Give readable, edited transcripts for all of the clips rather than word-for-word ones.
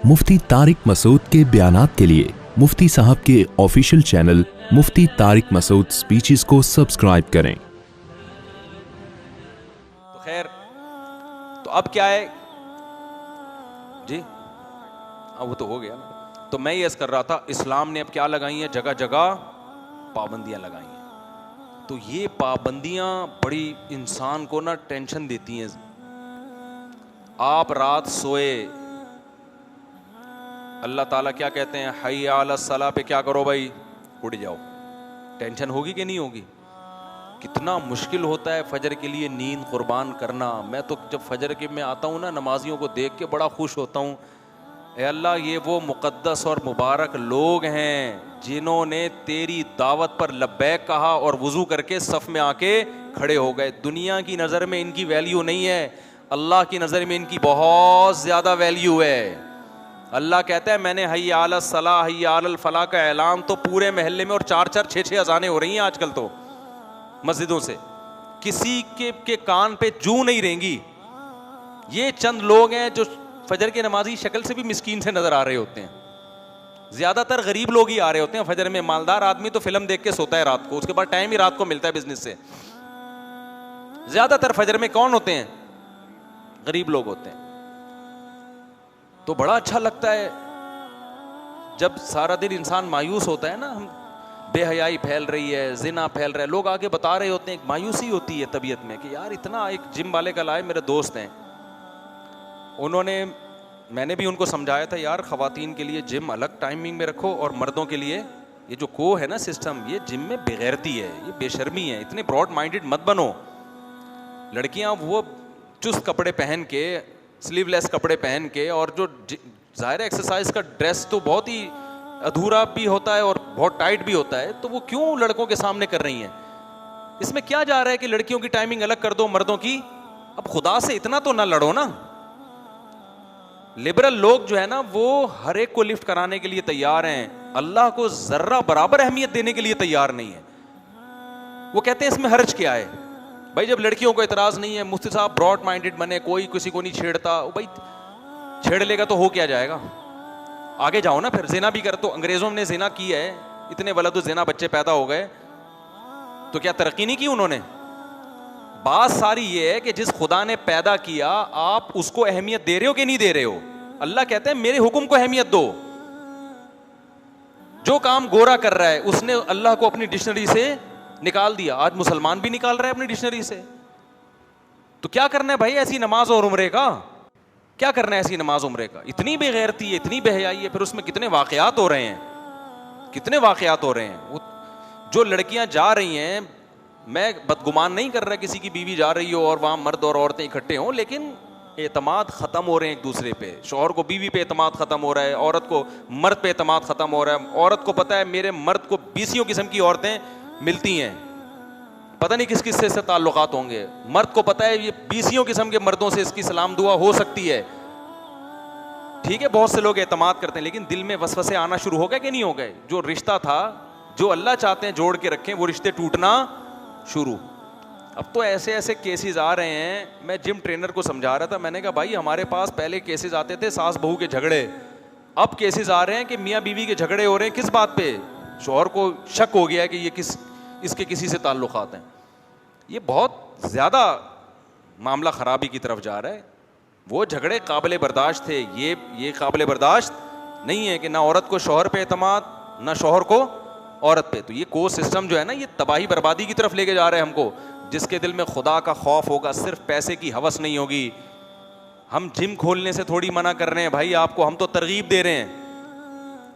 मुफ्ती तारिक मसूद के बयानात के लिए मुफ्ती साहब के ऑफिशियल चैनल मुफ्ती तारिक मसूद स्पीचेस को सब्सक्राइब करें। तो खैर, तो अब क्या है जी, अब वो तो हो गया ना। तो मैं ये कर रहा था, इस्लाम ने अब क्या लगाई है, जगह जगह पाबंदियां लगाई हैं। तो ये पाबंदियां बड़ी इंसान को ना टेंशन देती हैं। आप रात सोए, अल्लाह ताला क्या कहते हैं, हय्या अला सलाह पे क्या करो भाई, उठ जाओ। टेंशन होगी कि नहीं होगी? कितना मुश्किल होता है फजर के लिए नींद कुर्बान करना। मैं तो जब फजर के में आता हूँ ना, नमाजियों को देख के बड़ा खुश होता हूँ। ए अल्लाह, ये वो मुक़द्दस और मुबारक लोग हैं जिन्होंने तेरी दावत पर लब्बैक कहा और वुज़ू करके सफ़ में आके खड़े हो गए। दुनिया की नज़र में इनकी वैल्यू नहीं है, अल्लाह की नज़र में इनकी बहुत ज़्यादा वैल्यू है। अल्लाह कहता है मैंने हय्या अला सलाह हय्या अलल फलाह का ऐलान तो पूरे महल्ले में, और 4-4 6-6 अज़ानें हो रही हैं आजकल तो मस्जिदों से, किसी के कान पे जू नहीं रहेंगी। ये चंद लोग हैं जो फजर के नमाजी शक्ल से भी मिस्कीन से नजर आ रहे होते हैं। ज्यादातर गरीब लोग ही आ रहे होते हैं फजर में। मालदार आदमी तो फिल्म देख के सोता है रात को, उसके बाद टाइम ही रात को मिलता है बिजनेस से। ज्यादातर फजर में कौन होते हैं? गरीब लोग होते हैं। तो बड़ा अच्छा लगता है जब सारा दिन इंसान मायूस होता है ना, हम बेहयाई फैल रही है, जिना फैल रहा है, लोग आके बता रहे होते हैं, एक मायूसी होती है तबीयत में कि यार इतना। एक जिम वाले कल आए, मेरे दोस्त हैं, मैंने भी उनको समझाया था यार ख़वातीन के लिए जिम अलग टाइमिंग में रखो और मर्दों के लिए ये जो को है ना सिस्टम, ये जिम में बेगैरती है, ये बेशर्मी है, इतने ब्रॉड माइंडेड मत बनो। लड़कियां वो चुस्त कपड़े पहन के, स्लीवलेस कपड़े पहन के, और जो ज़ाहिर एक्सरसाइज का ड्रेस तो बहुत ही अधूरा भी होता है और बहुत टाइट भी होता है, तो वो क्यों लड़कों के सामने कर रही हैं? इसमें क्या जा रहा है कि लड़कियों की टाइमिंग अलग कर दो, मर्दों की? अब खुदा से इतना तो ना लड़ो ना। लिबरल लोग जो है ना, वो हर एक को लिफ्ट कराने के लिए तैयार हैं, अल्लाह को जर्रा बराबर अहमियत देने के लिए तैयार नहीं है। वो कहते हैं इसमें हर्ज क्या है भाई, जब लड़कियों को एतराज नहीं है, मुफ्ती साहब ब्रॉड माइंडेड बने, कोई किसी को नहीं छेड़ता। भाई छेड़ लेगा तो हो क्या जाएगा? आगे जाओ ना, फिर जिना भी कर। तो अंग्रेजों ने जिना की है, इतने वलद जिना बच्चे पैदा हो गए, तो क्या तरक्की नहीं की उन्होंने? बात सारी ये है कि जिस खुदा ने पैदा किया, आप उसको अहमियत दे रहे हो कि नहीं दे रहे हो? अल्लाह कहते हैं मेरे हुक्म को अहमियत दो। जो काम गोरा कर रहा है उसने अल्लाह को अपनी डिक्शनरी से निकाल दिया, आज मुसलमान भी निकाल रहा है अपनी डिक्शनरी से। तो क्या करना है भाई ऐसी नमाज और उम्रे का? क्या करना है ऐसी नमाज उम्रे का? इतनी बेगैरती है, इतनी बेहयाई है। फिर उसमें कितने वाकयात हो रहे हैं, कितने वाकयात हो रहे हैं। जो लड़कियां जा रही हैं, मैं बदगुमान नहीं कर रहा किसी की बीवी जा रही हो और वहाँ मर्द और औरतें इकट्ठे हों, लेकिन एतमाद ख़त्म हो रहे हैं एक दूसरे पे। शौहर को बीवी पे एतमाद ख़त्म हो रहा है, औरत को मर्द पे एतमाद ख़त्म हो रहा है। औरत को पता है मेरे मर्द को 20 किस्म की औरतें मिलती हैं, पता नहीं किस किस्से से ताल्लुकात होंगे। मर्द को पता है ये 20 किस्म के मर्दों से इसकी सलाम दुआ हो सकती है। ठीक है, बहुत से लोग एतमाद करते हैं, लेकिन दिल में वसवसे आना शुरू हो गए कि नहीं हो गए? जो रिश्ता था, जो अल्लाह चाहते हैं जोड़ के रखें, वो रिश्ते टूटना शुरू। अब तो ऐसे ऐसे केसेस आ रहे हैं। मैं जिम ट्रेनर को समझा रहा था, मैंने कहा भाई हमारे पास पहले केसेस आते थे सास बहू के झगड़े, अब केसेस आ रहे हैं कि मियाँ बीवी के झगड़े हो रहे हैं। किस बात पे? शौहर को शक हो गया है कि ये इसके किसी से ताल्लुकात हैं। ये बहुत ज़्यादा मामला ख़राबी की तरफ जा रहा है। वो झगड़े काबिल बर्दाश्त थे, ये काबिल बर्दाश्त नहीं है कि ना औरत को शौहर पे एतमाद, ना शौहर को औरत पे। तो ये को सिस्टम जो है ना, ये तबाही बर्बादी की तरफ लेके जा रहे हैं हमको। जिसके दिल में खुदा का खौफ होगा, सिर्फ पैसे की हवस नहीं होगी। हम जिम खोलने से थोड़ी मना कर रहे हैं भाई आपको, हम तो तरगीब दे रहे हैं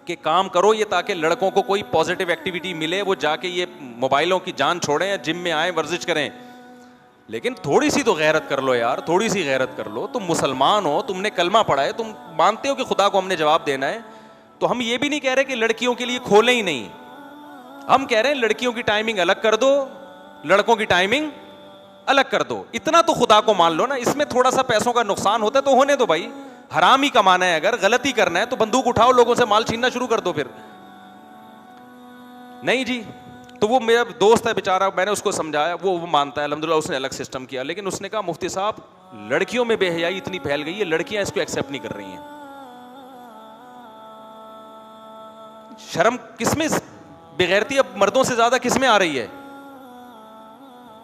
कि काम करो ये, ताकि लड़कों को कोई पॉजिटिव एक्टिविटी मिले, वो जाके ये मोबाइलों की जान छोड़ें या जिम में आए, वर्जिश करें। लेकिन थोड़ी सी तो गैरत कर लो यार, थोड़ी सी गैरत कर लो। तुम मुसलमान हो, तुमने कलमा पढ़ा है, तुम मानते हो कि खुदा को हमने जवाब देना है। तो हम ये भी नहीं कह रहे कि लड़कियों के लिए खोलें ही नहीं, हम कह रहे हैं लड़कियों की टाइमिंग अलग कर दो, लड़कों की टाइमिंग अलग कर दो। इतना तो खुदा को मान लो ना। इसमें थोड़ा सा पैसों का नुकसान होता है तो होने दो भाई, हराम ही कमाना है, अगर गलती करना है तो बंदूक उठाओ, लोगों से माल छीनना शुरू कर दो। फिर नहीं जी, तो वो मेरा दोस्त है बेचारा, मैंने उसको समझाया, वो मानता है अल्हम्दुलिल्लाह, उसने अलग सिस्टम किया। लेकिन उसने कहा मुफ्ती साहब लड़कियों में बेहयाई इतनी फैल गई है, लड़कियां इसको एक्सेप्ट नहीं कर रही हैं। शर्म किसमें, बेगैरती अब मर्दों से ज्यादा किसमें आ रही है?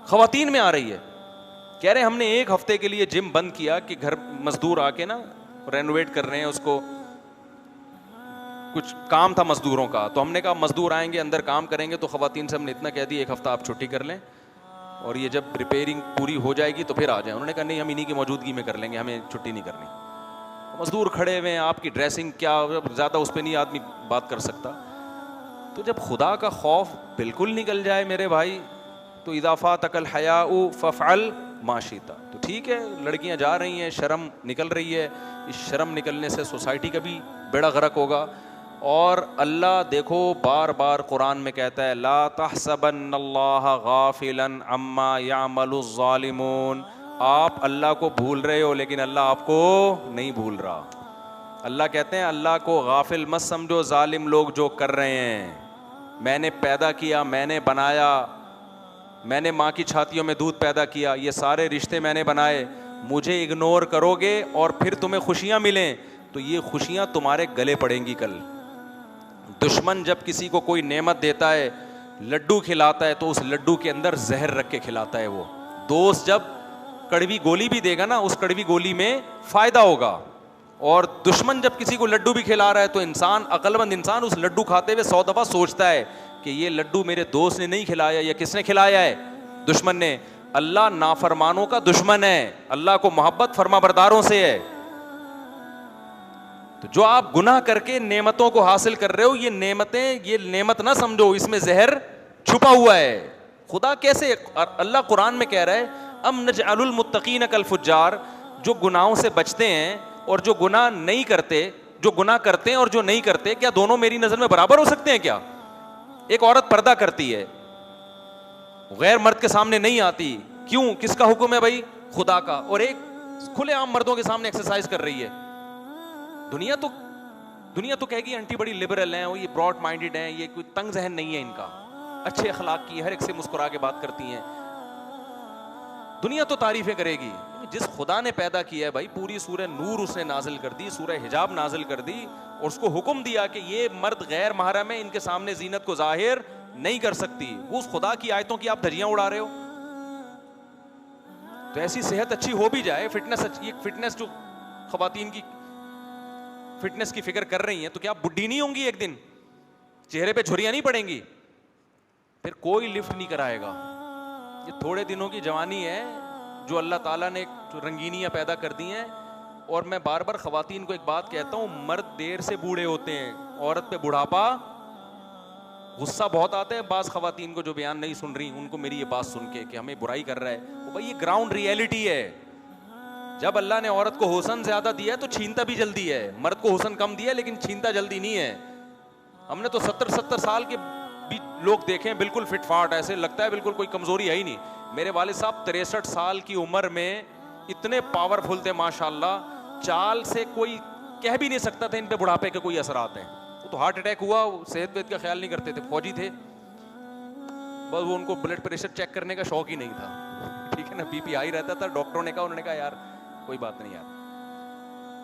खवातीन में आ रही है। कह रहे हमने एक हफ्ते के लिए जिम बंद किया कि घर मजदूर आके ना रेनोवेट कर रहे हैं उसको, कुछ काम था मजदूरों का, तो हमने कहा मजदूर आएंगे अंदर काम करेंगे, तो खवातीन से हमने इतना कह दिया एक हफ्ता आप छुट्टी कर लें और ये जब रिपेयरिंग पूरी हो जाएगी तो फिर आ जाए। उन्होंने कहा नहीं हम इन्हीं की मौजूदगी में कर लेंगे, हमें छुट्टी नहीं करनी। मजदूर खड़े हुए हैं, आपकी ड्रेसिंग क्या, ज़्यादा उस पर नहीं आदमी बात कर सकता। तो जब खुदा का खौफ बिल्कुल निकल जाए मेरे भाई, तो इजाफा तकल हयाउ फ़फ़अल माशीता, तो ठीक है लड़कियां जा रही हैं, शर्म निकल रही है, इस शर्म निकलने से सोसाइटी का भी बेड़ा गर्क होगा। और अल्लाह देखो बार बार कुरान में कहता है ला तहसबन्नल्लाह गाफिलन अम्मा यामलुज़्ज़ालिमून, आप अल्लाह को भूल रहे हो लेकिन अल्लाह आपको नहीं भूल रहा। अल्लाह कहते हैं अल्लाह को गाफिल मत समझो, जालिम लोग जो कर रहे हैं। मैंने पैदा किया, मैंने बनाया, मैंने माँ की छातियों में दूध पैदा किया, ये सारे रिश्ते मैंने बनाए, मुझे इग्नोर करोगे और फिर तुम्हें खुशियाँ मिलें तो ये खुशियाँ तुम्हारे गले पड़ेंगी कल। दुश्मन जब किसी को कोई नेमत देता है, लड्डू खिलाता है, तो उस लड्डू के अंदर जहर रख के खिलाता है वो। दोस्त जब कड़वी गोली भी देगा ना, उस कड़वी गोली में फायदा होगा। और दुश्मन जब किसी को लड्डू भी खिला रहा है तो इंसान, अक्लमंद इंसान उस लड्डू खाते हुए 100 दफा सोचता है कि ये लड्डू मेरे दोस्त ने नहीं खिलाया, या किसने खिलाया है? दुश्मन ने। अल्लाह नाफरमानों का दुश्मन है, अल्लाह को मोहब्बत फरमाबरदारों से है। तो जो आप गुनाह करके नेमतों को हासिल कर रहे हो, ये नेमतें, ये नेमत ना समझो, इसमें जहर छुपा हुआ है। खुदा कैसे, अल्लाह कुरान में कह रहा है अम नजअलुल मुत्तकीन कल फुज्जार, जो गुनाहों से बचते हैं और जो गुनाह नहीं करते, जो गुनाह करते हैं और जो नहीं करते, क्या दोनों मेरी नजर में बराबर हो सकते हैं क्या? एक औरत पर्दा करती है, गैर मर्द के सामने नहीं आती, क्यों? किसका हुक्म है भाई? खुदा का। और एक खुलेआम मर्दों के सामने एक्सरसाइज कर रही है। दुनिया तो कहेगी आंटी बड़ी लिबरल हैं, वो ये ब्रॉड माइंडेड हैं, ये कोई तंग जहन नहीं है इनका, अच्छे अखलाक की, हर एक से मुस्कुरा के बात करती हैं। दुनिया तो तारीफें करेगी। जिस खुदा ने पैदा किया है भाई, पूरी सूरह नूर उसने नाजिल कर दी, सूरह हिजाब नाजिल कर दी और उसको हुक्म दिया कि ये मर्द गैर महरम है, इनके सामने जीनत को जाहिर नहीं कर सकती। वो उस खुदा की आयतों की आप धज्जियां उड़ा रहे हो। तो ऐसी सेहत अच्छी हो भी जाए, फिटनेस जो खवातीन की फिटनेस की फिक्र कर रही हैं, तो क्या आप बुढ़ी नहीं होंगी एक दिन? चेहरे पे झुर्रियां नहीं पड़ेंगी? फिर कोई लिफ्ट नहीं कराएगा। ये थोड़े दिनों की जवानी है जो अल्लाह ताला ने जो रंगीनियां पैदा कर दी हैं। और मैं बार बार खवातीन को एक बात कहता हूं, मर्द देर से बूढ़े होते हैं, औरत पे बुढ़ापा। गुस्सा बहुत आता है बाज खवातीन को जो बयान नहीं सुन रही, उनको मेरी ये बात सुन के कि हमें बुराई कर रहा है। वो भाई ये ग्राउंड रियलिटी है। जब अल्लाह ने औरत को हुस्न ज्यादा दिया है तो छीनता भी जल्दी है। मर्द को हुस्न कम दिया है लेकिन छीनता जल्दी नहीं है। हमने तो 70-70 साल के भी लोग देखे हैं, बिल्कुल फिटफाट, ऐसे लगता है बिल्कुल कोई कमजोरी है ही नहीं। मेरे वालिद साहब 63 साल की उम्र में इतने पावरफुल थे माशाल्लाह, चाल से कोई कह भी नहीं सकता था इन पे बुढ़ापे के कोई असरात हैं। वो तो हार्ट अटैक हुआ, सेहत वेहत का ख्याल नहीं करते थे, फौजी थे, बस वो उनको ब्लड प्रेशर चेक करने का शौक ही नहीं था, ठीक है ना, बीपी हाई रहता था। डॉक्टरों ने कहा, उन्होंने कहा यार कोई बात नहीं यार।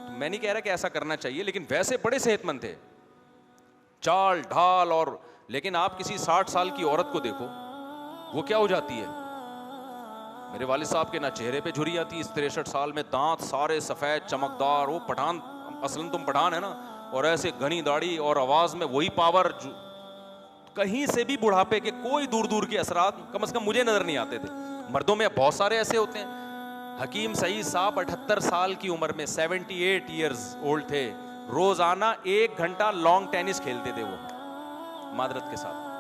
तो मैं नहीं कह रहा कि ऐसा करना चाहिए, लेकिन वैसे बड़े सेहतमंद थे, चाल ढाल। और लेकिन आप किसी 60 साल की औरत को देखो, वो क्या हो जाती है। मेरे वालिद साहब के ना चेहरे पे झुर्रियां थी, इस 63 साल में दांत सारे सफेद चमकदार। वो पठान, असलन तुम पठान है ना, और ऐसे घनी दाढ़ी और आवाज में वही पावर। कहीं से भी बुढ़ापे के कोई दूर दूर के असरात कम से कम मुझे नजर नहीं आते थे। मर्दों में बहुत सारे ऐसे होते हैं। हकीम सईद साहब 78 साल की उम्र में, 78 ईयर्स ओल्ड थे, रोजाना 1 घंटा लॉन्ग टेनिस खेलते थे वो, मादरत के साथ।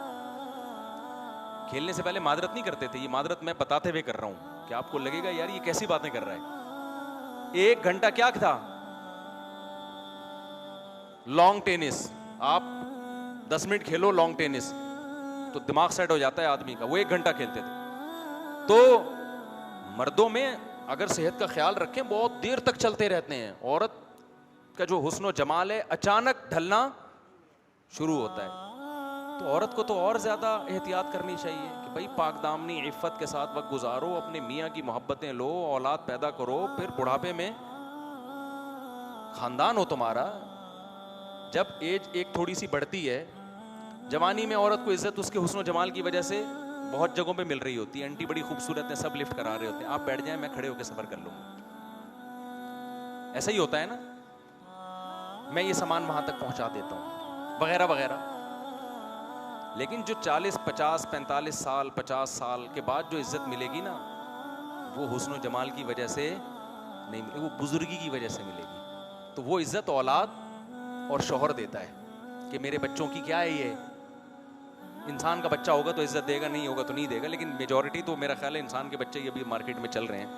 खेलने से पहले मादरत नहीं करते थे, ये मादरत मैं बताते हुए कर रहा हूं कि आपको लगेगा यार ये कैसी बातें कर रहा है। 1 घंटा क्या था, लॉन्ग टेनिस। आप 10 मिनट खेलो लॉन्ग टेनिस तो दिमाग सेट हो जाता है आदमी का। वो 1 घंटा खेलते थे। तो मर्दों में अगर सेहत का ख्याल रखें, बहुत देर तक चलते रहते हैं। औरत का जो हुस्न और जमाल है अचानक ढलना शुरू होता है। तो औरत को तो और ज्यादा एहतियात करनी चाहिए कि भाई पाकदामनी इफ़्फ़त के साथ वक्त गुजारो, अपने मियाँ की मोहब्बतें लो, औलाद पैदा करो, फिर बुढ़ापे में खानदान हो तुम्हारा। जब एज एक थोड़ी सी बढ़ती है जवानी में औरत को इज्जत उसके हुस्न जमाल की वजह से बहुत जगहों पे मिल रही होती है। आंटी बड़ी खूबसूरत है, सब लिफ्ट करा रहे होते हैं, आप बैठ जाएं मैं खड़े होकर सफर कर लूंगा। ऐसा ही होता है ना, मैं ये सामान वहां तक पहुंचा देता हूं वगैरह वगैरह। लेकिन जो 40, 50, 45 साल 50 साल के बाद जो इज्जत मिलेगी ना, वो हुस्न जमाल की वजह से नहीं मिलेगी, वो बुजुर्गी की वजह से मिलेगी। तो वो इज्जत औलाद और शौहर देता है कि मेरे बच्चों की क्या है। ये इंसान का बच्चा होगा तो इज्जत देगा, नहीं होगा तो नहीं देगा। लेकिन मेजॉरिटी तो मेरा ख्याल है इंसान के बच्चे ये भी मार्केट में चल रहे हैं।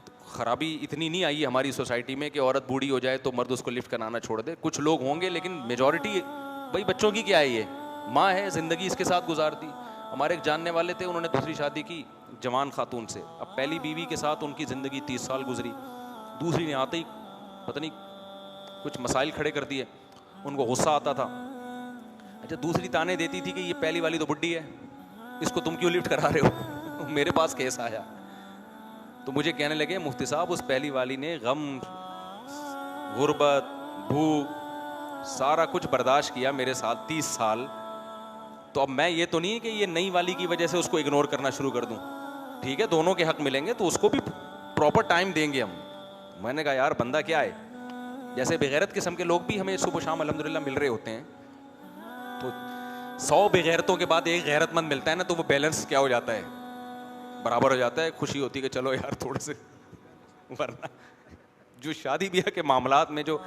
तो खराबी इतनी नहीं आई है हमारी सोसाइटी में कि औरत बूढ़ी हो जाए तो मर्द उसको लिफ्ट कराना छोड़ दे। कुछ लोग होंगे, लेकिन मेजॉरिटी भाई बच्चों की क्या है, ये माँ है, जिंदगी इसके साथ गुजार दी। हमारे एक जानने वाले थे, उन्होंने दूसरी शादी की जवान खातून से। अब पहली बीवी के साथ उनकी ज़िंदगी 30 साल गुजरी, दूसरी ने आते ही पता नहीं कुछ मसाइल खड़े कर दिए, उनको गुस्सा आता था। अच्छा, दूसरी ताने देती थी कि ये पहली वाली तो बुड्ढी है, इसको तुम क्यों लिफ्ट करा रहे हो। मेरे पास केस आया तो मुझे कहने लगे, मुफ्ती साहब उस पहली वाली ने गम, गुर्बत, भूख, सारा कुछ बर्दाश्त किया मेरे साथ 30 साल। तो अब मैं ये तो नहीं है कि ये नई वाली की वजह से उसको इग्नोर करना शुरू कर दूं। ठीक है, दोनों के हक मिलेंगे तो उसको भी प्रॉपर टाइम देंगे हम। मैंने कहा यार बंदा क्या है, जैसे बेगैरत किस्म के लोग भी हमें सुबह शाम अल्हम्दुलिल्लाह मिल रहे होते हैं, तो 100 बेगैरतों के बाद एक गैरतमंद मिलता है ना, तो वो बैलेंस क्या हो जाता है, बराबर हो जाता है। खुशी होती है कि चलो यार थोड़े से, वरना जो शादी ब्याह के मामलात में जो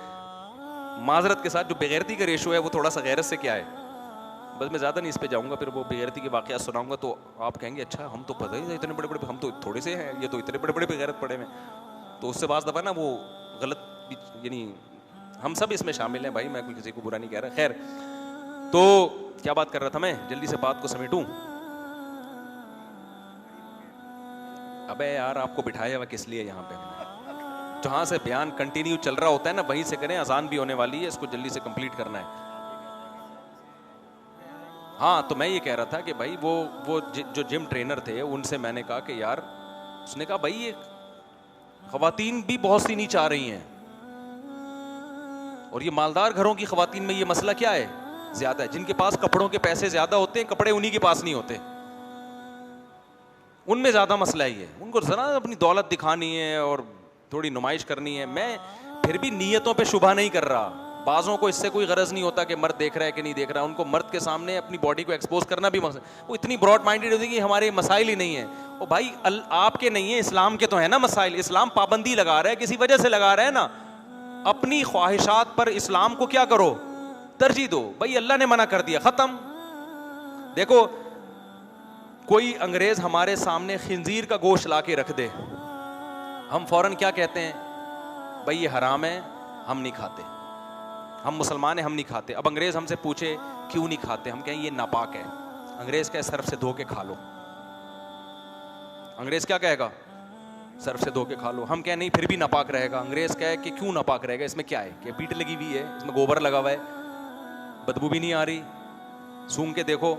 माजरत के साथ जो बेगैरती का रेशो है वो थोड़ा सा गैरत से क्या है। बस मैं ज़्यादा नहीं इस पे जाऊंगा, फिर वो बेगैरती के वाक़या सुनाऊंगा तो आप कहेंगे अच्छा हम तो पता ही नहीं इतने बड़े बड़े, हम तो थोड़े से हैं, ये तो इतने बड़े बड़े बेगैरत पड़े में। तो उससे बाज़ दफ़ा ना वो गलत, यानी हम सब इसमें शामिल हैं भाई, मैं कोई किसी को बुरा नहीं कह रहा। खैर, तो क्या बात कर रहा था मैं, जल्दी से बात को समेटूं। अबे यार आपको बिठाया हुआ किस लिए यहाँ पे, जहाँ से बयान कंटिन्यू चल रहा होता है ना वहीं से करें, अजान भी होने वाली है, इसको जल्दी से कंप्लीट करना है। हाँ, तो मैं ये कह रहा था कि भाई वो जो जिम ट्रेनर थे उनसे मैंने कहा कि यार, उसने कहा भाई ये ख़वातीन भी बहुत सी नहीं चाह रही हैं, और ये मालदार घरों की ख़वातीन में ये मसला क्या है ज्यादा है, जिनके पास कपड़ों के पैसे ज्यादा होते हैं, कपड़े उन्हीं के पास नहीं होते, उनमें ज्यादा मसला ही है। उनको जरा अपनी दौलत दिखानी है और थोड़ी नुमाइश करनी है। मैं फिर भी नीयतों पे शुबा नहीं कर रहा, बाज़ों को इससे कोई गरज नहीं होता कि मर्द देख रहा है कि नहीं देख रहा है, उनको मर्द के सामने अपनी बॉडी को एक्सपोज करना भी मसला। वो इतनी ब्रॉड माइंडेड होती है कि हमारे मसाइल ही नहीं है। ओ भाई आपके नहीं है, इस्लाम के तो है ना मसाइल। इस्लाम पाबंदी लगा रहा है, किसी वजह से लगा रहा है ना। अपनी ख्वाहिशात पर इस्लाम को क्या करो, तरजीह दो। भाई अल्लाह ने मना कर दिया, खत्म। देखो, कोई अंग्रेज हमारे सामने खिंजीर का गोश्त ला के रख दे, हम फौरन क्या कहते हैं, भाई ये हराम है, हम नहीं खाते, हम मुसलमान हैं, हम नहीं खाते। अब अंग्रेज हमसे पूछे क्यों नहीं खाते, हम कहें ये नापाक है। अंग्रेज कहे सर्फ से धो के खा लो, अंग्रेज क्या कहेगा, सर्फ से धो के खा लो। हम कहें नहीं फिर भी नापाक रहेगा। अंग्रेज कहे कि क्यों नापाक रहेगा, इसमें क्या है, कि पीट लगी हुई है, इसमें गोबर लगा हुआ है, बदबू भी नहीं आ रही, सूंघ के देखो,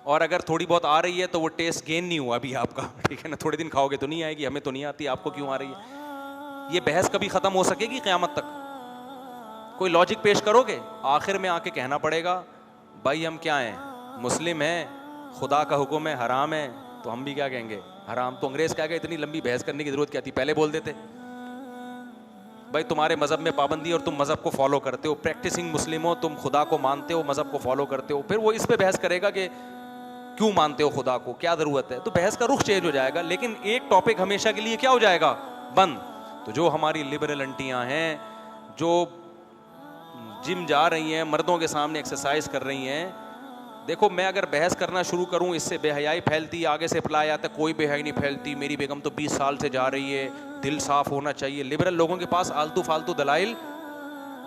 और अगर थोड़ी बहुत आ रही है तो वो टेस्ट गेन नहीं हुआ अभी आपका, ठीक है ना, थोड़े दिन खाओगे तो नहीं आएगी, हमें तो नहीं आती, आपको क्यों आ रही है। ये बहस कभी खत्म हो सकेगी क़यामत तक? कोई लॉजिक पेश करोगे? आखिर में आके कहना पड़ेगा भाई हम क्या हैं, मुस्लिम हैं, खुदा का हुक्म है, हराम है, तो हम भी क्या कहेंगे, हराम। तो अंग्रेज क्या कहे, इतनी लंबी बहस करने की जरूरत क्या थी, पहले बोल देते। भाई तुम्हारे मजहब में पाबंदी और तुम मजहब को फॉलो करते हो, प्रैक्टिसिंग मुस्लिम हो, तुम खुदा को मानते हो, मजहब को फॉलो करते हो, फिर वो इस पे बहस करेगा कि क्यों मानते हो खुदा को, क्या जरूरत है, तो बहस का रुख चेंज हो जाएगा। लेकिन एक टॉपिक हमेशा के लिए क्या हो जाएगा, बंद। तो जो हमारी लिबरल आंटियां हैं, जो जिम जा रही हैं, मर्दों के सामने एक्सरसाइज कर रही हैं, देखो मैं अगर बहस करना शुरू करूं, इससे बेहयाई फैलती, आगे से अप्लाई आता, कोई बेहयाई नहीं फैलती, मेरी बेगम तो 20 साल से जा रही है, दिल साफ होना चाहिए। लिबरल लोगों के पास आलतू फालतू दलाइल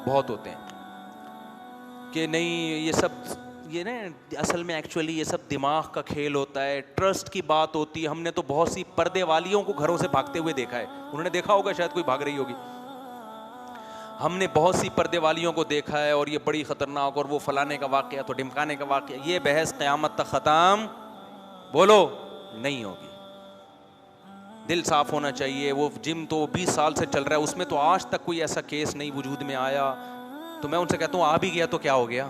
बहुत होते हैं कि नहीं ये सब, ये ना असल में एक्चुअली ये सब दिमाग का खेल होता है, ट्रस्ट की बात होती है। हमने तो बहुत सी पर्दे वालियों को घरों से भागते हुए देखा है, उन्होंने देखा होगा, शायद कोई भाग रही होगी, हमने बहुत सी पर्दे वालियों को देखा है, और ये बड़ी खतरनाक, और वो फलाने का वाक़या तो ढिमकाने का वाक़या। ये बहस क़यामत तक ख़त्म बोलो नहीं होगी। दिल साफ होना चाहिए। वो जिम तो 20 साल से चल रहा है, उसमें तो आज तक कोई ऐसा केस नहीं वजूद में आया। तो मैं उनसे कहता हूँ आ भी गया तो क्या हो गया,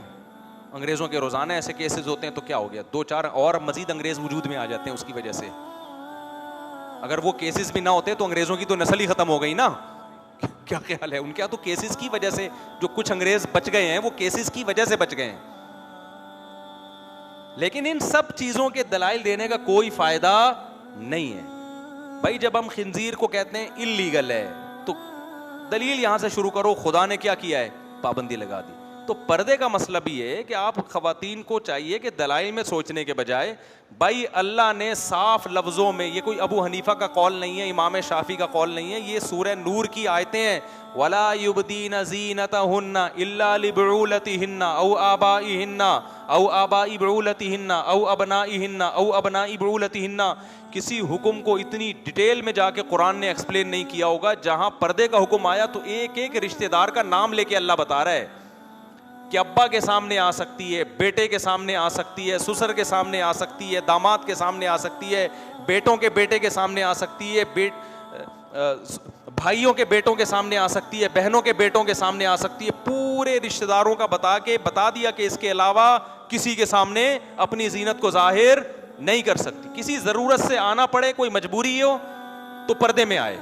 अंग्रेजों के रोजाना ऐसे केसेस होते हैं तो क्या हो गया, 2-4 और मजीद अंग्रेज वजूद में आ जाते हैं उसकी वजह से। अगर वो केसेस भी ना होते तो अंग्रेजों की तो नस्ल ही खत्म हो गई ना। क्या ख्याल है? उनके यहाँ तो केसेस की वजह से जो कुछ अंग्रेज बच गए हैं वो केसेस की वजह से बच गए हैं। लेकिन इन सब चीजों के दलाइल देने का कोई फायदा नहीं है भाई। जब हम खिंजीर को कहते हैं इल्लीगल है तो दलील यहां से शुरू करो, खुदा ने क्या किया है, पाबंदी लगा दी। तो पर्दे का मसला भी है कि आप खवातीन को चाहिए कि दलाइल में सोचने के बजाय, भाई अल्लाह ने साफ लफ्जों में, ये कोई अबू हनीफा का कौल नहीं है, इमाम शाफी का कौल नहीं है, ये सूरह नूर की आयतें हैं। वला युबदीन ज़ीनतहुन्ना इल्ला लिबुलतिहिन्ना औ आबाइहिन्ना औ आबाइ बुलतिहिन्ना औ अबनाइहिन्ना औ अबनाइ बुलतिहिन्ना। किसी हुक्म को इतनी डिटेल में जाके कुरान ने एक्सप्लेन नहीं किया होगा। जहां पर्दे का हुक्म आया तो एक एक रिश्तेदार का नाम लेके अल्लाह बता रहा है कि अब्बा के सामने आ सकती है, बेटे के सामने आ सकती है, ससुर के सामने आ सकती है, दामाद के सामने आ सकती है, बेटों के बेटे के सामने आ सकती है, भाइयों के बेटों के सामने आ सकती है, बहनों के बेटों के सामने आ सकती है। पूरे रिश्तेदारों का बता दिया कि इसके अलावा किसी के सामने अपनी जीनत को जाहिर नहीं कर सकती। किसी जरूरत से आना पड़े, कोई मजबूरी हो तो पर्दे में आए।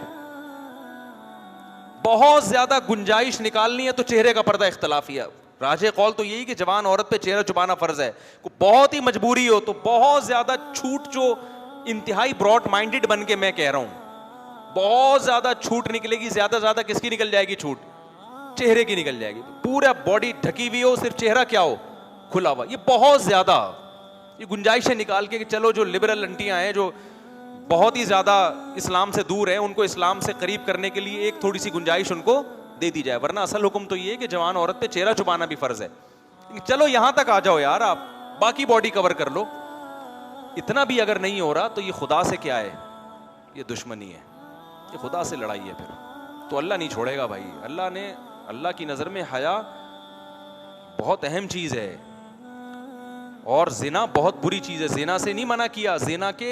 बहुत ज्यादा गुंजाइश निकालनी है तो चेहरे का पर्दा इख्तलाफिया। राजे कौल तो यही कि जवान औरत पे चेहरा छुपाना फर्ज है। बहुत ही मजबूरी हो तो बहुत ज्यादा छूट, जो इंतहाई ब्रॉड माइंडेड बन के मैं कह रहा हूं, बहुत ज्यादा छूट निकलेगी। ज्यादा किसकी निकल जाएगी छूट? चेहरे की निकल जाएगी। पूरा बॉडी ढकी हुई हो, सिर्फ चेहरा क्या हो, खुला हुआ। ये बहुत ज्यादा ये गुंजाइशें निकाल के कि चलो जो लिबरल अंटियां हैं, जो बहुत ही ज्यादा इस्लाम से दूर है, उनको इस्लाम से करीब करने के लिए एक थोड़ी सी गुंजाइश उनको दे दी जाए। वरना असल हुक्म तो ये है कि जवान औरत पे चेहरा छुपाना भी फर्ज है। चलो यहां तक आ जाओ यार, आप बाकी बॉडी कवर कर लो। इतना भी अगर नहीं हो रहा तो ये खुदा से क्या है, ये दुश्मनी है, ये खुदा से लड़ाई है। फिर तो अल्लाह नहीं छोड़ेगा भाई। अल्लाह की नजर में हया बहुत अहम चीज है और जिना बहुत बुरी चीज है। जिना से नहीं मना किया, जिना के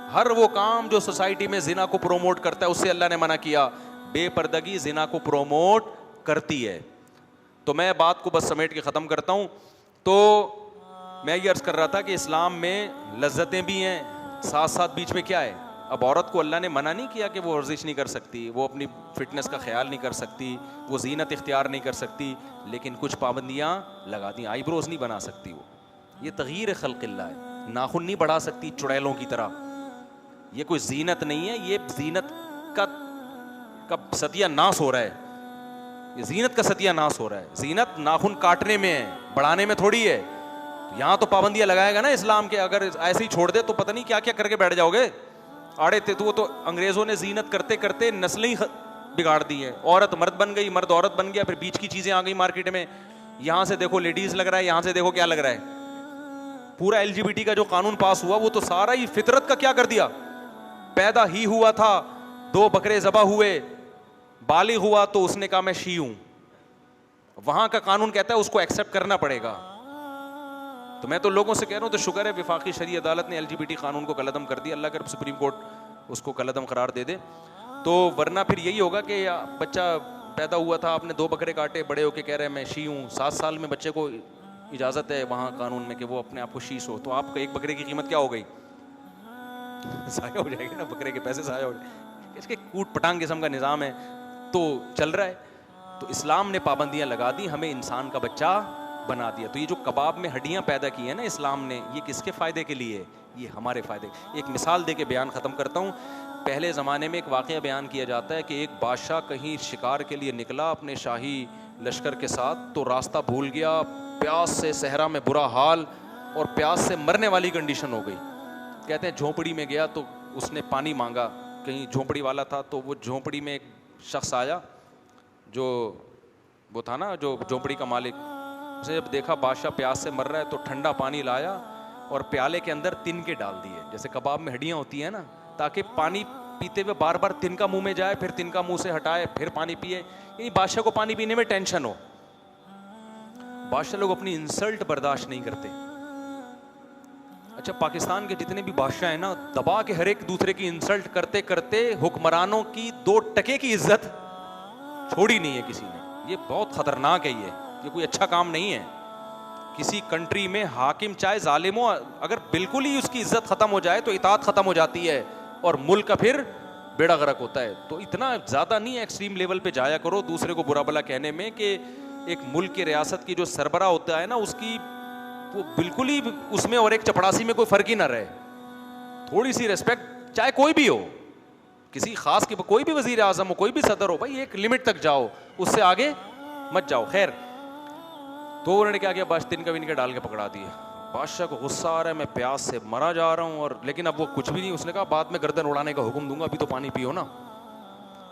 हर वो काम जो सोसाइटी में जिना को प्रोमोट करता है उससे अल्लाह ने मना किया। बेपर्दगी जिना को प्रोमोट करती है। तो मैं बात को बस समेट के ख़त्म करता हूँ। तो मैं ये अर्ज़ कर रहा था कि इस्लाम में लज्जतें भी हैं, साथ साथ बीच में क्या है। अब औरत को अल्लाह ने मना नहीं किया कि वो वर्जिश नहीं कर सकती, वो अपनी फिटनेस का ख्याल नहीं कर सकती, वो जीनत इख्तियार नहीं कर सकती, लेकिन कुछ पाबंदियाँ लगा दी। आईब्रोज नहीं बना सकती वो, ये तगयीर खल्क़िल्लाह है। नाखून नहीं बढ़ा सकती चुड़ैलों की तरह, ये कोई जीनत नहीं है। ये जीनत का सत्यानाश हो रहा है, ये जीनत का सत्यानाश हो रहा है। जीनत नाखून काटने में है, बढ़ाने में थोड़ी है। यहाँ तो पाबंदियाँ लगाएगा ना इस्लाम के। अगर ऐसे ही छोड़ दे तो पता नहीं क्या क्या करके बैठ जाओगे। आड़े थे तो अंग्रेजों ने जीनत करते करते नस्लें ही बिगाड़ दी हैं। औरत मर्द बन गई, मर्द औरत बन गया, फिर बीच की चीजें आ गई मार्केट में। यहाँ से देखो लेडीज लग रहा है, यहाँ से देखो क्या लग रहा है। पूरा LGBT का जो कानून पास हुआ वो तो सारा ही फितरत का क्या कर दिया। पैदा ही हुआ था, 2 बकरे ज़बा हुए, बालिग हुआ तो उसने कहा मैं शी हूं। वहां का कानून कहता है उसको एक्सेप्ट करना पड़ेगा। तो मैं तो लोगों से कह रहा हूं, तो शुक्र है विफाकी शरी अदालत ने LGBT कानून को कलअदम कर दिया। अल्लाह कर सुप्रीम कोर्ट उसको कलअदम करार दे दे। तो वरना फिर यही होगा कि बच्चा पैदा हुआ था, आपने 2 बकरे काटे, बड़े होके कह रहे हैं मैं शी हूँ। 7 साल में बच्चे को इजाज़त है वहाँ कानून में कि वो अपने आप को शीश हो, तो आपका 1 बकरे की कीमत क्या हो गई, ज़ाया हो जाएगी ना, बकरे के पैसे ज़ाया हो जाएंगे। इसके कूट पटांग किस्म का निज़ाम है तो चल रहा है। तो इस्लाम ने पाबंदियाँ लगा दी, हमें इंसान का बच्चा बना दिया। तो ये जो कबाब में हड्डियाँ पैदा की है ना इस्लाम ने, ये किसके फ़ायदे के लिए? ये हमारे फ़ायदे। एक मिसाल दे के बयान ख़त्म करता हूँ। पहले ज़माने में एक वाक़या बयान किया जाता है कि एक बादशाह कहीं शिकार के लिए निकला अपने शाही लश्कर के साथ, तो रास्ता भूल गया, प्यास से सहरा में बुरा हाल और प्यास से मरने वाली कंडीशन हो गई। कहते हैं झोंपड़ी में गया तो उसने पानी मांगा, कहीं झोंपड़ी वाला था, तो वो झोंपड़ी में एक शख्स आया जो वो था ना जो झोंपड़ी का मालिक। उसने जब देखा बादशाह प्यास से मर रहा है तो ठंडा पानी लाया और प्याले के अंदर तिनके डाल दिए, जैसे कबाब में हड्डियाँ होती हैं ना, ताकि पानी पीते हुए बार बार तिनका मुंह में जाए, फिर तिनका मुंह से हटाए, फिर पानी पिए। यानी बादशाह को पानी पीने में टेंशन हो। बादशाह लोग अपनी इंसल्ट बर्दाश्त नहीं करते। अच्छा, पाकिस्तान के जितने भी बादशाह हैं ना, दबा के हर एक दूसरे की इंसल्ट करते करते हुक्मरानों की 2 टके की इज्जत छोड़ी नहीं है किसी ने। ये बहुत खतरनाक है। ये कोई अच्छा काम नहीं है किसी कंट्री में हाकिम चाहे जालिम हो, अगर बिल्कुल ही उसकी इज्जत खत्म हो जाए तो इताअत खत्म हो जाती है और मुल्क का फिर बेड़ा गर्क होता है। तो इतना ज्यादा नहीं एक्सट्रीम लेवल पे जाया करो दूसरे को बुरा भला कहने में कि एक मुल्क की रियासत की जो सरबरा होता है ना, उसकी वो बिल्कुल ही उसमें और एक चपड़ासी में कोई फर्क ही ना रहे। थोड़ी सी रेस्पेक्ट, चाहे कोई भी हो, किसी खास के कोई भी वजीर आजम हो, कोई भी सदर हो, भाई एक लिमिट तक जाओ, उससे आगे मत जाओ। खैर, तो उन्होंने क्या किया, बस तिनका विनका डाल के पकड़ा दिए। बादशाह को गुस्सा आ रहा है, मैं प्यास से मरा जा रहा हूँ, और लेकिन अब वो कुछ भी नहीं। उसने कहा बाद में गर्दन उड़ाने का हुक्म दूंगा, अभी तो पानी पियो ना।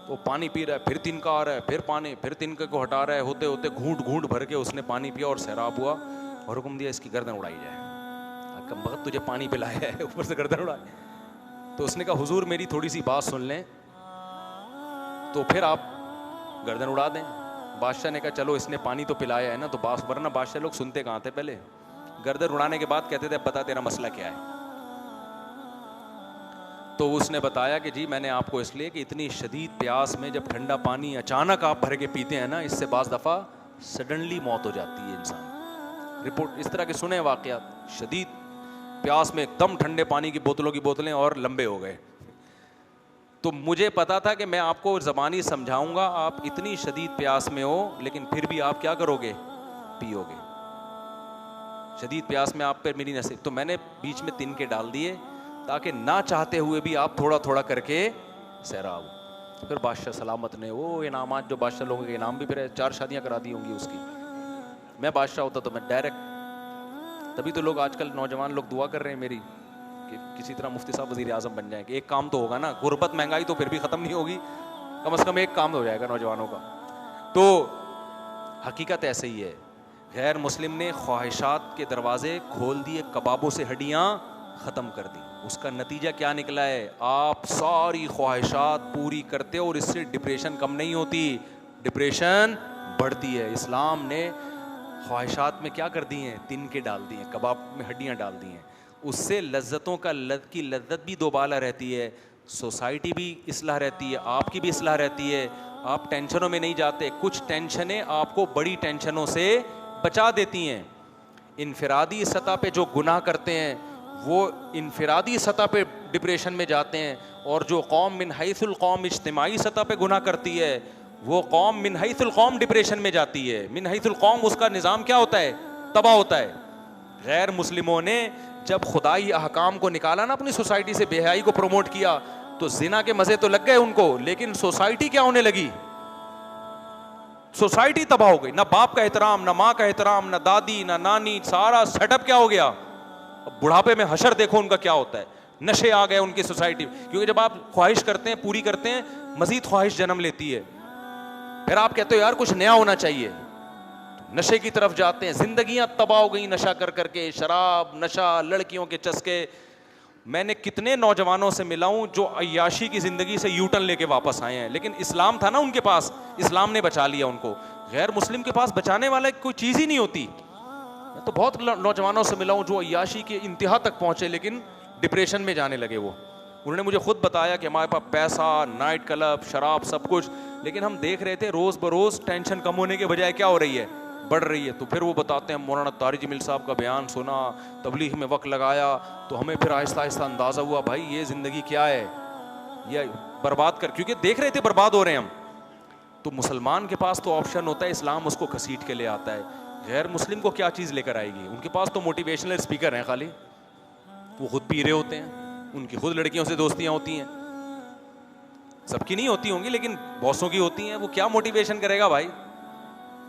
तो पानी पी रहा है, फिर तिनका आ रहा है, फिर पानी, फिर तिनके को हटा रहा है। होते होते घूंट घूंट भर के उसने पानी पिया और सैराब हुआ और हुक्म दिया इसकी गर्दन उड़ाई जाए। कम वक्त तुझे पानी पिलाया है, ऊपर से गर्दन उड़ाए। तो उसने कहा हुजूर मेरी थोड़ी सी बात सुन लें तो फिर आप गर्दन उड़ा दें। बादशाह ने कहा चलो इसने पानी तो पिलाया है ना, तो वरना बादशाह लोग सुनते कहाँ थे, पहले गर्दन उड़ाने के बाद कहते थे बता तेरा मसला क्या है। तो उसने बताया कि जी मैंने आपको इसलिए कि इतनी शदीद प्यास में जब ठंडा पानी अचानक आप भर के पीते हैं ना, इससे बाज़ दफ़ा सडनली मौत हो जाती है इंसान। रिपोर्ट इस तरह के सुने वाक़यात, शदीद प्यास में एकदम ठंडे पानी की बोतलें और लंबे हो गए। तो मुझे पता था कि मैं आपको ज़बानी समझाऊंगा, आप इतनी शदीद प्यास में हो लेकिन फिर भी आप क्या करोगे, पियोगे। शदीद प्यास में आप पर मेरी नसीब, तो मैंने बीच में तिनके डाल दिए ताकि ना चाहते हुए भी आप थोड़ा थोड़ा करके सैराब हो। फिर बादशाह सलामत ने वो इनामात, जो बादशाह लोगों के इनाम भी, फिर 4 शादियां करा दी होंगी उसकी। मैं बादशाह होता तो मैं डायरेक्ट, तभी तो लोग आजकल नौजवान लोग दुआ कर रहे हैं मेरी कि किसी तरह मुफ्ती साहब वज़ीर आज़म बन जाएंगे। एक काम तो होगा ना, गुर्बत महंगाई तो फिर भी ख़त्म नहीं होगी, कम से कम एक काम हो जाएगा नौजवानों का। तो हकीकत ऐसे ही है, गैर मुस्लिम ने ख्वाहिशात के दरवाजे खोल दिए, कबाबों से हड्डियाँ ख़त्म कर दी। उसका नतीजा क्या निकला है, आप सारी ख्वाहिशात पूरी करते हो और इससे डिप्रेशन कम नहीं होती, डिप्रेशन बढ़ती है। इस्लाम ने ख्वाहिशात में क्या कर दी हैं, तिनके डाल दिए, कबाब में हड्डियाँ डाल दी हैं। उससे लज्जतों की लज्जत भी दोबाला रहती है, सोसाइटी भी इस्लाह रहती है, आपकी भी इस्लाह रहती है। आप टेंशनों में नहीं जाते। कुछ टेंशनें आपको बड़ी टेंशनों से बचा देती हैं। इनफरादी सतह पे जो गुनाह करते हैं वो इनफरादी सतह पे डिप्रेशन में जाते हैं, और जो कौम मिन हैसुल कौम इज्तिमाई सतह पे गुनाह करती है वो कौम मिन हैसुल कौम डिप्रेशन में जाती है। मिन हैसुल कौम उसका निज़ाम क्या होता है, तबाह होता है। गैर मुस्लिमों ने जब खुदाई अहकाम को निकाला ना अपनी सोसाइटी से, बेहयाई को प्रमोट किया, तो जिना के मजे तो लग गए उनको, लेकिन सोसाइटी क्या होने लगी, सोसाइटी तबाह हो गई। ना बाप का एहतराम, ना माँ का एहतराम, ना दादी, ना नानी, सारा सेटअप क्या हो गया। अब बुढ़ापे में हशर देखो उनका क्या होता है, नशे आ गए उनकी सोसाइटी। क्योंकि जब आप ख्वाहिश करते हैं, पूरी करते हैं, मजीद ख्वाहिश जन्म लेती है। फिर आप कहते हो यार कुछ नया होना चाहिए, तो नशे की तरफ जाते हैं। जिंदगियां तबाह हो गई नशा कर करके, शराब, नशा, लड़कियों के चस्के। मैंने कितने नौजवानों से मिला हूं जो अय्याशी की जिंदगी से यूटर्न लेके वापस आए हैं, लेकिन इस्लाम था ना उनके पास, इस्लाम ने बचा लिया उनको। गैर मुस्लिम के पास बचाने वाला कोई चीज ही नहीं होती। मैं तो बहुत नौजवानों से मिला हूं जो अय्याशी के इंतहा तक पहुंचे लेकिन डिप्रेशन में जाने लगे। वो उन्होंने मुझे खुद बताया कि हमारे पास पैसा, नाइट क्लब, शराब, सब कुछ, लेकिन हम देख रहे थे रोज बरोज टेंशन कम होने के बजाय क्या हो रही है, बढ़ रही है। तो फिर वो बताते हैं मौलाना तारिक जमील साहब का बयान सुना, तबलीग में वक्त लगाया, तो हमें फिर आहिस्ता आहिस्ता अंदाजा हुआ भाई ये जिंदगी क्या है, ये बर्बाद कर, क्योंकि देख रहे थे बर्बाद हो रहे हैं हम। तो मुसलमान के पास तो ऑप्शन होता है, इस्लाम उसको घसीट के ले आता है। गैर मुस्लिम को क्या चीज़ लेकर आएगी, उनके पास तो मोटिवेशनल स्पीकर हैं खाली, वो खुद पी रहे होते हैं, उनकी खुद लड़कियों से दोस्तियां होती हैं, सबकी नहीं होती होंगी लेकिन बॉसों की होती हैं। वो क्या मोटिवेशन करेगा भाई,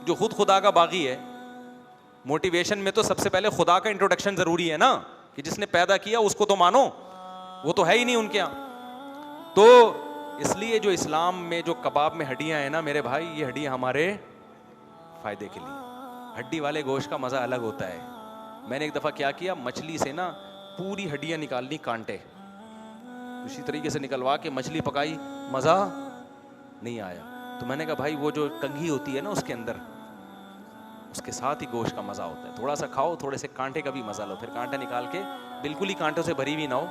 जो खुद खुदा का बागी है। मोटिवेशन में तो सबसे पहले खुदा का इंट्रोडक्शन जरूरी है ना, कि जिसने पैदा किया उसको तो मानो, वो तो है ही नहीं उनके यहाँ। तो इसलिए जो इस्लाम में जो कबाब में हड्डियां हैं ना मेरे भाई, ये हड्डियां हमारे फायदे के लिए। हड्डी वाले गोश्त का मजा अलग होता है। मैंने एक दफा क्या किया, मछली से ना पूरी हड्डियां निकालनी, कांटे उसी तरीके से निकलवा के मछली पकाई, मजा नहीं आया। तो मैंने कहा भाई वो जो कंघी होती है ना उसके अंदर, उसके साथ ही गोश्त का मजा होता है। थोड़ा सा खाओ, थोड़े से कांटे का भी मजा लो, फिर कांटे निकाल के, बिल्कुल ही कांटों से भरी हुई ना हो।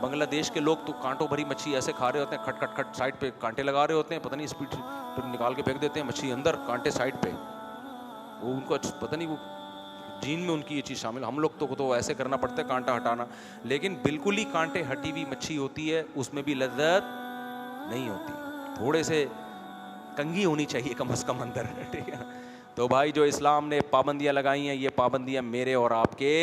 बांग्लादेश के लोग तो कांटों भरी मच्छी ऐसे खा रहे होते हैं, खट खट खट साइड पे कांटे लगा रहे होते हैं, पता नहीं स्पीड, फिर निकाल के फेंक देते हैं मच्छी अंदर, कांटे साइड पे। वो उनको पता नहीं वो जीन में उनकी ये चीज़ शामिल। हम लोग तो ऐसे करना पड़ता है कांटा हटाना, लेकिन बिल्कुल ही कांटे हटी हुई मच्छी होती है, उसमें भी लज्जत नहीं होती, थोड़े से कंघी होनी चाहिए कम से कम अंदर, ठीक है। तो भाई जो इस्लाम ने पाबंदियां लगाई हैं, ये पाबंदियां मेरे और आपके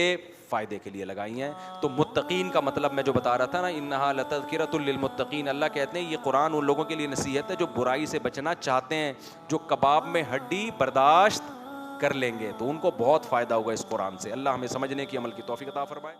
फ़ायदे के लिए लगाई हैं। तो मुत्तकीन का मतलब मैं जो बता रहा था ना, इन्नहा लतज़किरतुल लिलमुत्तकीन, अल्लाह कहते हैं ये कुरान उन लोगों के लिए नसीहत है जो बुराई से बचना चाहते हैं, जो कबाब में हड्डी बर्दाश्त कर लेंगे, तो उनको बहुत फ़ायदा होगा इस कुरान से। अल्लाह हमें समझने की, अमल की तौफीक अता फरमाए।